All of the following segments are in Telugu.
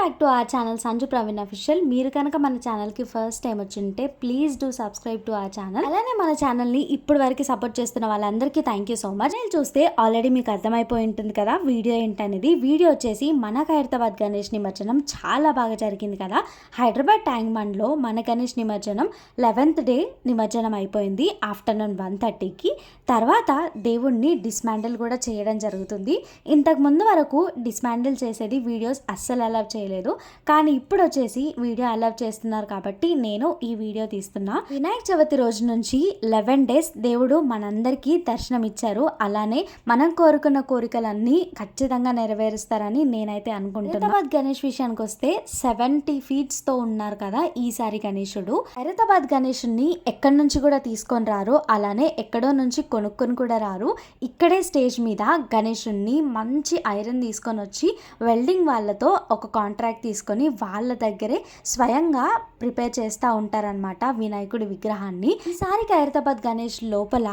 Back to our channel Sanju Praveen official. మీరు కనుక మన ఛానల్కి ఫస్ట్ టైం వచ్చింటే please do subscribe to our channel. అలానే మన ఛానల్ని ఇప్పటి వరకు సపోర్ట్ చేస్తున్న వాళ్ళందరికీ థ్యాంక్ యూ సో మచ్. నేను చూస్తే ఆల్రెడీ మీకు అర్థమైపోయి ఉంటుంది కదా వీడియో ఏంటనేది. వీడియో వచ్చేసి మన ఖైరతాబాద్ గణేష్ నిమజ్జనం చాలా బాగా జరిగింది కదా. హైదరాబాద్ ట్యాంక్ బండ్లో మన గణేష్ నిమజ్జనం 11th డే నిమజ్జనం అయిపోయింది ఆఫ్టర్నూన్ 1:30కి. తర్వాత దేవుణ్ణి డిస్మాండిల్ కూడా చేయడం జరుగుతుంది. ఇంతకు ముందు వరకు డిస్మాండిల్ చేసేది వీడియోస్ అస్సలు అలౌ చేయలేదు, కానీ ఇప్పుడు వచ్చేసి వీడియో అలౌ చేస్తున్నారు కాబట్టి నేను ఈ వీడియో తీస్తున్నా. వినాయక చవితి రోజు నుంచి 11 days దేవుడు మనందరికీ దర్శనం ఇచ్చారు. అలానే మనం కోరుకున్న కోరికలన్నీ ఖచ్చితంగా నెరవేరుస్తారని నేనైతే అనుకుంటున్నాను. ఖైరతాబాద్ గణేష్ విషయానికి వస్తే 70 feet తో ఉన్నారు కదా ఈసారి గణేశుడు. ఖైరతాబాద్ గణేశుడిని ఎక్కడి నుంచి కూడా తీసుకొని రారు, అలానే ఎక్కడో నుంచి కొనుక్కొని కూడా రారు. ఇక్కడే స్టేజ్ మీద గణేశుడిని మంచి ఐరన్ తీసుకొని వచ్చి వెల్డింగ్ వాళ్ళతో ఒక కాంట్రాక్ట్ తీసుకొని వాళ్ళ దగ్గరే స్వయంగా ప్రిపేర్ చేస్తూ ఉంటారనమాట వినాయకుడి విగ్రహాన్ని. ఈసారి ఖైరతాబాద్ గణేష్ లోపల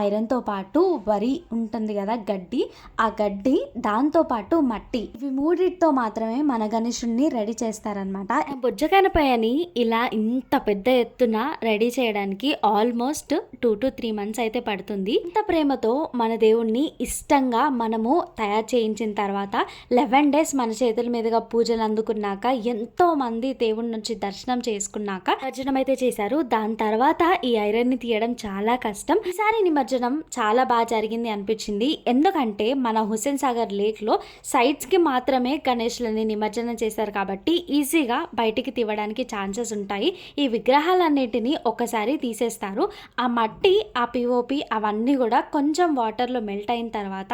ఐరన్తో పాటు వరి ఉంటుంది కదా గడ్డి, ఆ గడ్డి దాంతో పాటు మట్టి, ఇవి మూడిటితో మాత్రమే మన గణేశుడిని రెడీ చేస్తారనమాట. బొజ్జకనపయ్యని ఇలా ఇంత పెద్ద ఎత్తున రెడీ చేయడానికి ఆల్మోస్ట్ 2 to 3 months అయితే పడుతుంది. ఇంత ప్రేమతో మన దేవుణ్ణి ఇష్టంగా మనము తయారు చేయించిన తర్వాత 11 days మన చేతుల మీదుగా పూజలు అందుకున్నాక ఎంతో మంది దేవుడి నుంచి దర్శనం చేసుకున్నాక నిమజ్జనం అయితే చేశారు. దాని తర్వాత ఈ ఐరన్ ని తీయడం చాలా కష్టం. ఈసారి నిమజ్జనం చాలా బాగా జరిగింది అనిపించింది. ఎందుకంటే మన హుస్సేన్ సాగర్ లేక్ లో సైడ్స్ కి మాత్రమే గణేష్లని నిమజ్జనం చేశారు కాబట్టి ఈజీగా బయటికి తీయడానికి ఛాన్సెస్ ఉంటాయి. ఈ విగ్రహాలన్నిటిని ఒకసారి తీసేస్తారు. ఆ మట్టి, ఆ పిఓపి అవన్నీ కూడా కొంచెం వాటర్ లో మెల్ట్ అయిన తర్వాత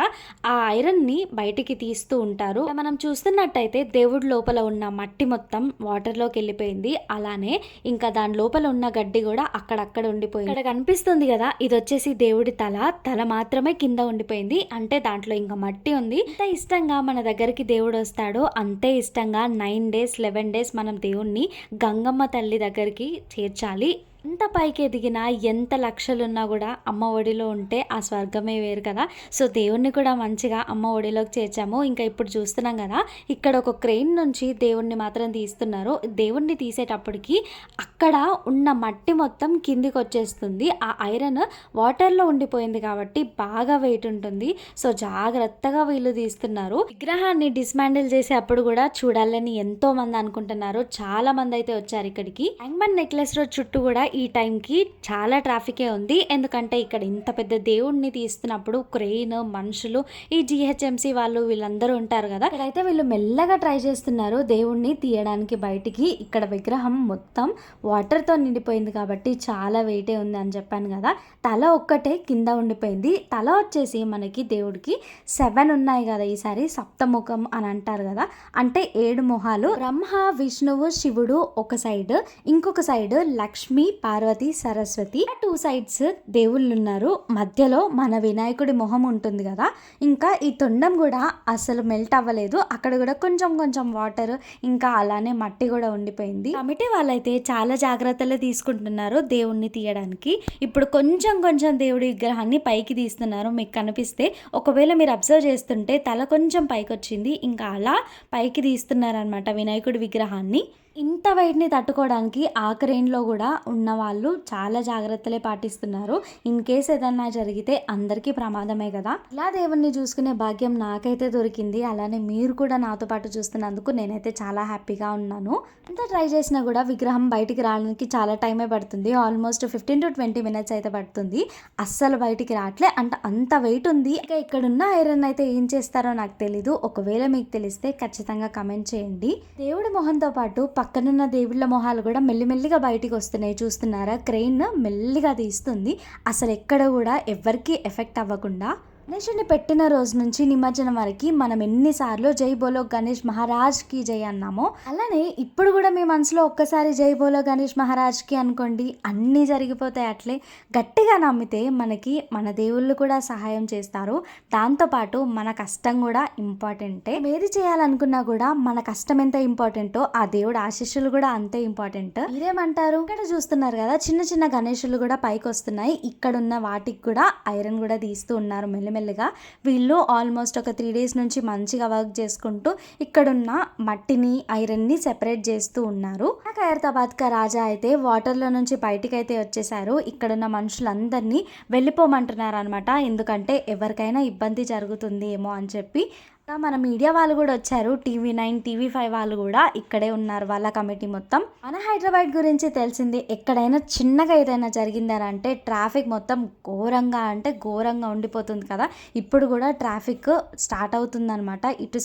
ఆ ఐరన్ ని బయటికి తీస్తూ ఉంటారు. మనం చూస్తున్నట్టయితే దేవుడి లోపల ఉన్న మట్టి మొత్తం వాటర్ లోకి వెళ్ళిపోయింది. అలానే ఇంకా దాని లోపల ఉన్న గడ్డి కూడా అక్కడక్కడ ఉండిపోయింది. ఇక్కడ కనిపిస్తుంది కదా, ఇది వచ్చేసి దేవుడి తల మాత్రమే కింద ఉండిపోయింది. అంటే దాంట్లో ఇంకా మట్టి ఉంది. ఎంత ఇష్టంగా మన దగ్గరికి దేవుడు వస్తాడో అంతే ఇష్టంగా 9 days 11 days మనం దేవుణ్ణి గంగమ్మ తల్లి దగ్గరికి చేర్చాలి. ఎంత పైకి ఎదిగినా ఎంత లక్షలున్నా కూడా అమ్మ ఒడిలో ఉంటే ఆ స్వర్గమే వేరు కదా. సో దేవుణ్ణి కూడా మంచిగా అమ్మ ఒడిలోకి చేర్చాము. ఇంకా ఇప్పుడు చూస్తున్నాం కదా, ఇక్కడ ఒక క్రెయిన్ నుంచి దేవుణ్ణి మాత్రం తీస్తున్నారు. దేవుణ్ణి తీసేటప్పటికి అక్కడ ఉన్న మట్టి మొత్తం కిందికి వచ్చేస్తుంది. ఆ ఐరన్ వాటర్లో ఉండిపోయింది కాబట్టి బాగా వెయిట్ ఉంటుంది. సో జాగ్రత్తగా వీళ్ళు తీస్తున్నారు. విగ్రహాన్ని డిస్మాండిల్ చేసేటప్పుడు కూడా చూడాలని ఎంతో మంది అనుకుంటున్నారు. చాలా మంది అయితే వచ్చారు ఇక్కడికి. హ్యాంగ్మన్ నెక్లెస్ రోడ్ చుట్టూ కూడా ఈ టైంకి చాలా ట్రాఫికే ఉంది. ఎందుకంటే ఇక్కడ ఇంత పెద్ద దేవుణ్ణి తీస్తున్నప్పుడు క్రెయిన్, మనుషులు, ఈ జిహెచ్ఎంసి వాళ్ళు వీళ్ళందరూ ఉంటారు కదా. ఇక్కడైతే వీళ్ళు మెల్లగా ట్రై చేస్తున్నారు దేవుణ్ణి తీయడానికి బయటికి. ఇక్కడ విగ్రహం మొత్తం వాటర్తో నిండిపోయింది కాబట్టి చాలా వెయిటే ఉంది అని చెప్పాను కదా. తల ఒక్కటే కింద ఉండిపోయింది. తల వచ్చేసి మనకి దేవుడికి 7 ఉన్నాయి కదా ఈసారి, సప్తముఖం అని అంటారు కదా. అంటే 7 మొహాలు. బ్రహ్మ, విష్ణువు, శివుడు ఒక సైడ్, ఇంకొక సైడ్ లక్ష్మి, పార్వతి, సరస్వతి, 2 sides దేవుళ్ళు ఉన్నారు. మధ్యలో మన వినాయకుడి మొహం ఉంటుంది కదా. ఇంకా ఈ తొండం కూడా అసలు మెల్ట్ అవ్వలేదు. అక్కడ కూడా కొంచెం కొంచెం వాటర్, ఇంకా అలానే మట్టి కూడా ఉండిపోయింది. కమిటీ వాళ్ళైతే చాలా జాగ్రత్తలు తీసుకుంటున్నారు దేవుణ్ణి తీయడానికి. ఇప్పుడు కొంచెం కొంచెం దేవుడి విగ్రహాన్ని పైకి తీస్తున్నారు. మీకు కనిపిస్తే ఒకవేళ మీరు అబ్జర్వ్ చేస్తుంటే తల కొంచెం పైకి వచ్చింది. ఇంకా అలా పైకి తీస్తున్నారు అనమాట వినాయకుడి విగ్రహాన్ని. ఇంత వెయిట్ని తట్టుకోవడానికి ఆ క్రెయిన్లో కూడా ఉన్న వాళ్ళు చాలా జాగ్రత్తలే పాటిస్తున్నారు. ఇన్ కేస్ ఏదన్నా జరిగితే అందరికీ ప్రమాదమే కదా. ఇలా దేవుణ్ణి చూసుకునే భాగ్యం నాకైతే దొరికింది. అలానే మీరు కూడా నాతో పాటు చూస్తున్నందుకు నేనైతే చాలా హ్యాపీగా ఉన్నాను. ఎంత ట్రై చేసినా కూడా విగ్రహం బయటికి రావడానికి చాలా టైమే పడుతుంది. ఆల్మోస్ట్ 15 to 20 minutes అయితే పడుతుంది. అస్సలు బయటికి రావట్లే. అంటే అంత వెయిట్ ఉంది. ఇక ఇక్కడున్న ఐరన్ అయితే ఏం చేస్తారో నాకు తెలీదు. ఒకవేళ మీకు తెలిస్తే ఖచ్చితంగా కమెంట్ చేయండి. దేవుడి మొహంతో పాటు పక్కనున్న దేవుళ్ళ మొహాలు కూడా మెల్లిమెల్లిగా బయటికి వస్తున్నాయి. చూస్తున్నారా, క్రెయిన్ మెల్లిగా తీస్తుంది. అసలు ఎక్కడ కూడా ఎవరికి ఎఫెక్ట్ అవ్వకుండా. గణేషుని పెట్టిన రోజు నుంచి నిమజ్జనం వరకు మనం ఎన్నిసార్లు జై బోలో గణేష్ మహారాజ్ కి జై అన్నామో, అలానే ఇప్పుడు కూడా మీ మనసులో ఒక్కసారి జై బోలో గణేష్ మహారాజ్ కి అనుకోండి, అన్నీ జరిగిపోతాయి. అట్లే గట్టిగా నమ్మితే మనకి మన దేవుళ్ళు కూడా సహాయం చేస్తారు. దాంతోపాటు మన కష్టం కూడా ఇంపార్టెంటే. ఏది చేయాలనుకున్నా కూడా మన కష్టం ఎంత ఇంపార్టెంటో ఆ దేవుడు ఆశీస్సులు కూడా అంతే ఇంపార్టెంట్. మీరేమంటారు? ఇక్కడ చూస్తున్నారు కదా, చిన్న చిన్న గణేషులు కూడా పైకి వస్తున్నాయి. ఇక్కడ ఉన్న వాటికి కూడా ఐరన్ కూడా తీస్తూ ఉన్నారు మెల్లి మెల్లిగా వీళ్ళు ఆల్మోస్ట్ ఒక 3 days నుంచి మంచిగా వర్క్ చేసుకుంటూ ఇక్కడున్న మట్టిని ఐరన్ని సెపరేట్ చేస్తూ ఉన్నారు. ఖైరతాబాద్ కా రాజా అయితే వాటర్లో నుంచి బయటికి అయితే వచ్చేసారు. ఇక్కడున్న మనుషులందరినీ వెళ్ళిపోమంటున్నారు అనమాట. ఎందుకంటే ఎవరికైనా ఇబ్బంది జరుగుతుంది ఏమో అని చెప్పి. మన మీడియా వాళ్ళు కూడా వచ్చారు. టీవీ9 టీవీ5 వాళ్ళు కూడా ఇక్కడే ఉన్నారు, వాళ్ళ కమిటీ మొత్తం. మన హైదరాబాద్ గురించి తెలిసింది, ఎక్కడైనా చిన్నగా ఏదైనా జరిగిందని అంటే ట్రాఫిక్ మొత్తం ఘోరంగా అంటే ఘోరంగా ఉండిపోతుంది కదా. ఇప్పుడు కూడా ట్రాఫిక్ స్టార్ట్ అవుతుందన్నమాట ఇటు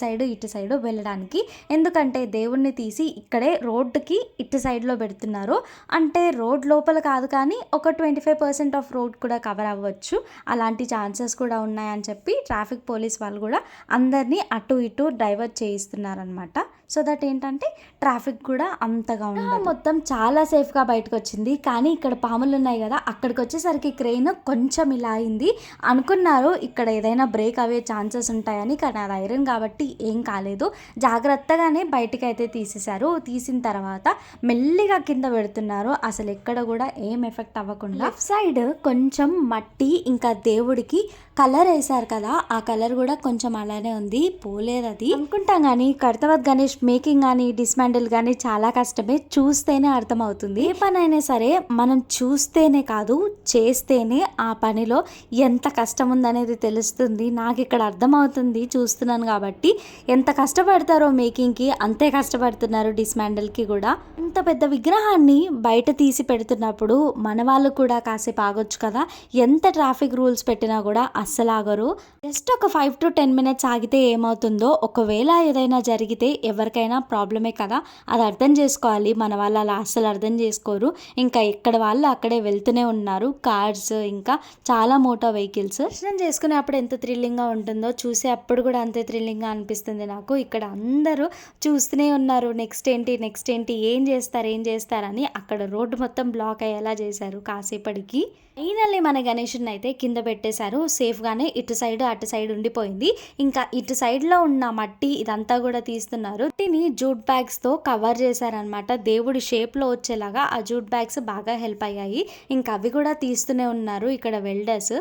సైడు వెళ్ళడానికి. ఎందుకంటే దేవుణ్ణి తీసి ఇక్కడే రోడ్డుకి ఇటు సైడ్లో పెడుతున్నారు. అంటే రోడ్ లోపల కాదు కానీ ఒక 25% ఆఫ్ రోడ్ కూడా కవర్ అవ్వచ్చు, అలాంటి ఛాన్సెస్ కూడా ఉన్నాయని చెప్పి ట్రాఫిక్ పోలీస్ వాళ్ళు కూడా అందరినీ అటు ఇటు డైవర్ట్ చేయిస్తున్నారనమాట. సో దట్ ఏంటంటే ట్రాఫిక్ కూడా అంతగా ఉండదు. మొత్తం చాలా సేఫ్గా బయటకు వచ్చింది. కానీ ఇక్కడ పాములు ఉన్నాయి కదా, అక్కడికి వచ్చేసరికి క్రెయిన్ కొంచెం ఇలా అయింది. అనుకున్నారు ఇక్కడ ఏదైనా బ్రేక్ అయ్యే ఛాన్సెస్ ఉంటాయని, కానీ అది ఐరన్ కాబట్టి ఏం కాలేదు. జాగ్రత్తగానే బయటికి అయితే తీసేశారు. తీసిన తర్వాత మెల్లిగా కింద పెడుతున్నారు, అసలు ఎక్కడ కూడా ఏం ఎఫెక్ట్ అవ్వకుండా. లెఫ్ట్ సైడ్ కొంచెం మట్టి ఇంకా దేవుడికి కలర్ వేశారు కదా, ఆ కలర్ కూడా కొంచెం అలానే ఉంది, పోలేదు అది అనుకుంటాం. కానీ ఖైరతాబాద్ గణేష్ మేకింగ్ కానీ డిస్మాండిల్ కానీ చాలా కష్టమే, చూస్తేనే అర్థమవుతుంది. ఏ పని అయినా సరే మనం చూస్తేనే కాదు చేస్తేనే ఆ పనిలో ఎంత కష్టం ఉందనేది తెలుస్తుంది. నాకు ఇక్కడ అర్థమవుతుంది, చూస్తున్నాను కాబట్టి. ఎంత కష్టపడతారో మేకింగ్కి అంతే కష్టపడుతున్నారు డిస్మాండిల్కి కూడా. ఇంత పెద్ద విగ్రహాన్ని బయట తీసి పెడుతున్నప్పుడు మన వాళ్ళు కూడా కాసేపు ఆగొచ్చు కదా. ఎంత ట్రాఫిక్ రూల్స్ పెట్టినా కూడా అస్సలు ఆగరు. జస్ట్ ఒక 5 to 10 minutes ఆగితే ఏమవుతుందో, ఒకవేళ ఏదైనా జరిగితే ఎవరికైనా ప్రాబ్లమే కదా, అది అర్థం చేసుకోవాలి. మన వాళ్ళు అలా అస్సలు అర్థం చేసుకోరు. ఇంకా ఎక్కడ వాళ్ళు అక్కడే వెళ్తూనే ఉన్నారు. కార్స్ ఇంకా చాలా మోటార్ వెహికల్స్. దర్శనం చేసుకునే అప్పుడు ఎంత థ్రిల్లింగ్గా ఉంటుందో చూసే అప్పుడు కూడా అంతే థ్రిల్లింగ్గా అనిపిస్తుంది నాకు. ఇక్కడ అందరూ చూస్తూనే ఉన్నారు, నెక్స్ట్ ఏంటి ఏం చేస్తారని. అక్కడ రోడ్డు మొత్తం బ్లాక్ అయ్యేలా చేశారు కాసేపటికి. ఫైనల్లీ మన గణేషుని అయితే కింద పెట్టేశారు. సేఫ్గానే ఇటు సైడ్ అటు సైడ్ ఉండిపోయింది. ఇంకా ఇటు సైడ్లో ఉన్న మట్టి ఇదంతా కూడా తీస్తున్నారు. మట్టిని జూట్ బ్యాగ్స్తో కవర్ చేశారనమాట. దేవుడి షేప్లో వచ్చేలాగా ఆ జూట్ బ్యాగ్స్ బాగా హెల్ప్ అయ్యాయి. ఇంకా అవి కూడా తీస్తూనే ఉన్నారు ఇక్కడ వెల్డర్స్.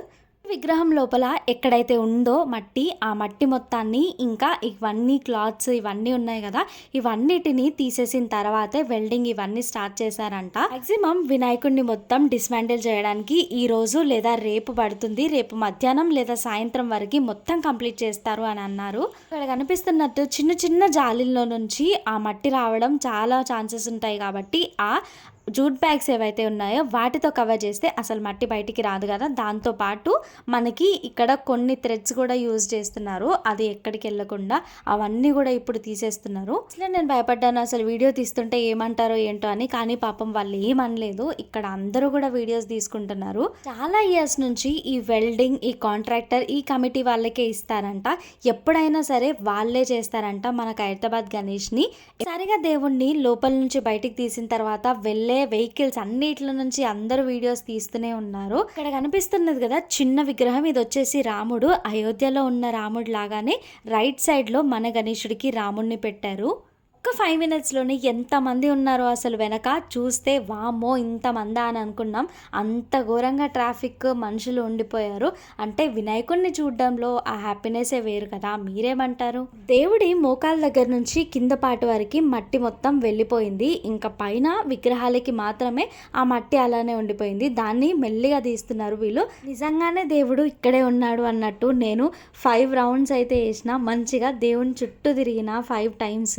విగ్రహం లోపల ఎక్కడైతే ఉందో మట్టి, ఆ మట్టి మొత్తాన్ని ఇంకా ఇవన్నీ క్లాత్స్ ఇవన్నీ ఉన్నాయి కదా, ఇవన్నిటిని తీసేసిన తర్వాతే వెల్డింగ్ ఇవన్నీ స్టార్ట్ చేశారంట. మాక్సిమం వినాయకుడిని మొత్తం డిస్మాంటిల్ చేయడానికి ఈ రోజు లేదా రేపు పడుతుంది. రేపు మధ్యాహ్నం లేదా సాయంత్రం వరకు మొత్తం కంప్లీట్ చేస్తారు అని అన్నారు. ఇక్కడ కనిపిస్తున్నట్టు చిన్న చిన్న జాలీల్లో నుంచి ఆ మట్టి రావడం చాలా ఛాన్సెస్ ఉంటాయి కాబట్టి ఆ జూట్ బ్యాగ్స్ ఏవైతే ఉన్నాయో వాటితో కవర్ చేస్తే అసలు మట్టి బయటికి రాదు కదా. దాంతోపాటు మనకి ఇక్కడ కొన్ని థ్రెడ్స్ కూడా యూజ్ చేస్తున్నారు, అది ఎక్కడికి వెళ్ళకుండా అవన్నీ కూడా ఇప్పుడు తీసేస్తున్నారు. అసలు నేను భయపడ్డాను అసలు వీడియో తీస్తుంటే ఏమంటారో ఏంటో అని, కానీ పాపం వాళ్ళు ఏమనలేదు. ఇక్కడ అందరూ కూడా వీడియోస్ తీసుకుంటున్నారు. చాలా ఇయర్స్ నుంచి ఈ వెల్డింగ్ ఈ కాంట్రాక్టర్ ఈ కమిటీ వాళ్ళకే ఇస్తారంట. ఎప్పుడైనా సరే వాళ్ళే చేస్తారంట మన ఖైరతాబాద్ గణేష్ని. సరిగా దేవుణ్ణి లోపల నుంచి బయటికి తీసిన తర్వాత వెళ్ళే వెహికల్స్ అన్నిటి నుంచి అందరూ వీడియోస్ తీస్తూనే ఉన్నారు. ఇక్కడ కనిపిస్తున్నది కదా చిన్న విగ్రహం, ఇది వచ్చేసి రాముడు. అయోధ్యలో ఉన్న రాముడు లాగానే రైట్ సైడ్ లో మన గణేశుడికి రాముడిని పెట్టారు. ఒక 5 minutesలోనే ఎంతమంది ఉన్నారో అసలు వెనక చూస్తే వామ్మో ఇంతమందా అని అనుకున్నాం. అంత ఘోరంగా ట్రాఫిక్ మనుషులు ఉండిపోయారు. అంటే వినాయకుడిని చూడడంలో ఆ హ్యాపీనెస్సే వేరు కదా, మీరేమంటారు? దేవుడి మోకాల దగ్గర నుంచి కింద పాటు వరకు మట్టి మొత్తం వెళ్ళిపోయింది. ఇంకా పైన విగ్రహాలకి మాత్రమే ఆ మట్టి అలానే ఉండిపోయింది. దాన్ని మెల్లిగా తీస్తున్నారు వీళ్ళు. నిజంగానే దేవుడు ఇక్కడే ఉన్నాడు అన్నట్టు నేను 5 rounds అయితే వేసిన, మంచిగా దేవుని చుట్టూ తిరిగిన 5 times.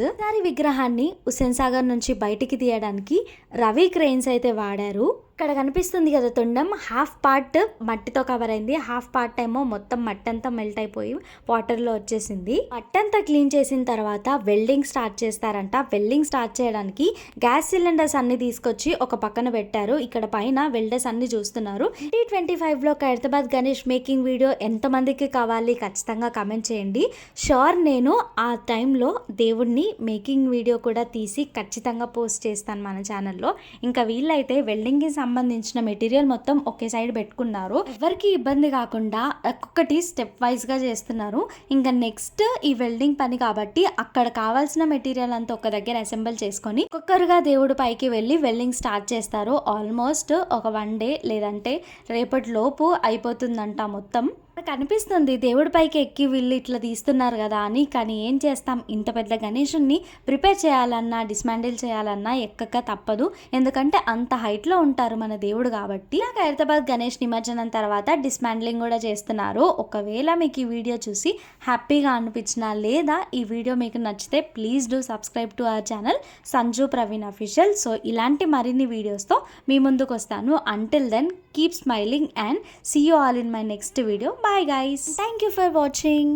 విగ్రహాన్ని హుస్సేన్ సాగర్ నుంచి బయటికి తీయడానికి రవి క్రెయిన్స్ అయితే వాడారు. ఇక్కడ కనిపిస్తుంది కదా తొండం, హాఫ్ పార్ట్ మట్టితో కవర్ అయింది, హాఫ్ పార్ట్ ఏమో మొత్తం మట్టి అంతా మెల్ట్ అయిపోయి వాటర్లో వచ్చేసింది. మట్టి అంతా క్లీన్ చేసిన తర్వాత వెల్డింగ్ స్టార్ట్ చేస్తారంట. వెల్డింగ్ స్టార్ట్ చేయడానికి గ్యాస్ సిలిండర్స్ అన్ని తీసుకొచ్చి ఒక పక్కన పెట్టారు. ఇక్కడ పైన వెల్డర్స్ అన్ని చూస్తున్నారు. 2025లో ఖైరతాబాద్ గణేష్ మేకింగ్ వీడియో ఎంతమందికి కావాలి ఖచ్చితంగా కమెంట్ చేయండి. షూర్ నేను ఆ టైంలో దేవుడిని మేకింగ్ వీడియో కూడా తీసి ఖచ్చితంగా పోస్ట్ చేస్తాను మన ఛానల్లో. ఇంకా వీళ్ళైతే వెల్డింగ్కి సంబంధించిన మెటీరియల్ మొత్తం ఒకే సైడ్ పెట్టుకున్నారు. ఎవరికి ఇబ్బంది కాకుండా ఒక్కొక్కటి స్టెప్ వైజ్ గా చేస్తున్నారు. ఇంకా నెక్స్ట్ ఈ వెల్డింగ్ పని కాబట్టి అక్కడ కావాల్సిన మెటీరియల్ అంతా ఒక దగ్గర అసెంబుల్ చేసుకొని ఒక్కొక్కరుగా దేవుడు పైకి వెళ్ళి వెల్డింగ్ స్టార్ట్ చేస్తారు. ఆల్మోస్ట్ ఒక 1 day లేదంటే రేపటి లోపు అయిపోతుందంట మొత్తం. నాకు అనిపిస్తుంది దేవుడి పైకి ఎక్కి వీళ్ళు ఇట్లా తీస్తున్నారు కదా అని. కానీ ఏం చేస్తాం, ఇంత పెద్ద గణేషుని ప్రిపేర్ చేయాలన్నా డిస్మాండిల్ చేయాలన్నా ఎక్కక తప్పదు. ఎందుకంటే అంత హైట్లో ఉంటారు మన దేవుడు కాబట్టి. నాకు ఖైరతాబాద్ గణేష్ నిమజ్జనం తర్వాత డిస్మాండ్లింగ్ కూడా చేస్తున్నారు. ఒకవేళ మీకు ఈ వీడియో చూసి హ్యాపీగా అనిపించినా లేదా ఈ వీడియో మీకు నచ్చితే please do subscribe to our channel Sanju Praveen official. So ఇలాంటి మరిన్ని వీడియోస్తో మీ ముందుకు వస్తాను. Until then keep smiling and see you all in my next video. Bye guys. Thank you for watching.